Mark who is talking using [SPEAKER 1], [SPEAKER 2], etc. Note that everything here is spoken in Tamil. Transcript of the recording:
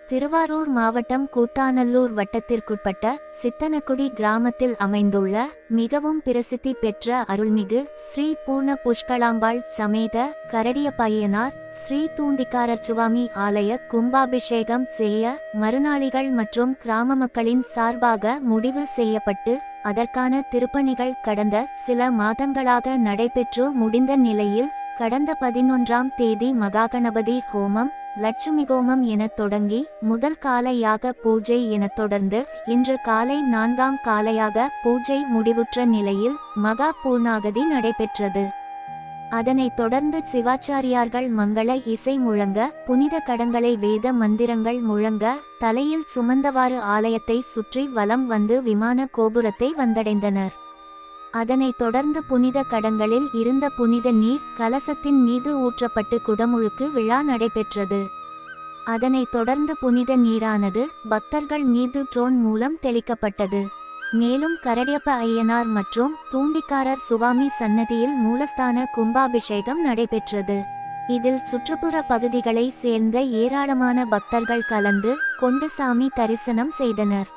[SPEAKER 1] திருவாரூர் மாவட்டம் கூத்தாநல்லூர் வட்டத்திற்குட்பட்ட சித்தனக்குடி கிராமத்தில் அமைந்துள்ள மிகவும் பிரசித்தி பெற்ற அருள்மிகு ஸ்ரீ பூர்ண புஷ்களாம்பாள் சமேத கரடியப்பய்யனார் ஸ்ரீ தூண்டிக்காரர் சுவாமி ஆலய கும்பாபிஷேகம் செய்ய மறுநாளிகள் மற்றும் கிராம மக்களின் சார்பாக முடிவு செய்யப்பட்டு அதற்கான திருப்பணிகள் கடந்த சில மாதங்களாக நடைபெற்று முடிந்த நிலையில் கடந்த 11ஆம் தேதி மகாகணபதி ஹோமம், லட்சுமி ஹோமம் எனத் தொடங்கி முதல் கால யாக பூஜை எனத் தொடர்ந்து இன்று காலை 4ஆம் காலையாக பூஜை முடிவுற்ற நிலையில் மகா பூர்ணாகதி நடைபெற்றது. அதனைத் தொடர்ந்து சிவாச்சாரியார்கள் மங்கள இசை முழங்க, புனித கடங்களை வேத மந்திரங்கள் முழங்க, தலையில் சுமந்தவாறு ஆலயத்தை சுற்றி வலம் வந்து விமான கோபுரத்தை வந்தடைந்தனர். அதனைத் தொடர்ந்து புனித கடங்களில் இருந்த புனித நீர் கலசத்தின் மீது ஊற்றப்பட்டு குடமுழுக்கு விழா நடைபெற்றது. அதனைத் தொடர்ந்து புனித நீரானது பக்தர்கள் மீது ட்ரோன் மூலம் தெளிக்கப்பட்டது. மேலும் கரடியப்ப ஐயனார் மற்றும் தூண்டிக்காரர் சுவாமி சன்னதியில் மூலஸ்தான கும்பாபிஷேகம் நடைபெற்றது. இதில் சுற்றுப்புற பகுதிகளை சேர்ந்த ஏராளமான பக்தர்கள் கலந்து கொண்டு சாமி தரிசனம் செய்தனர்.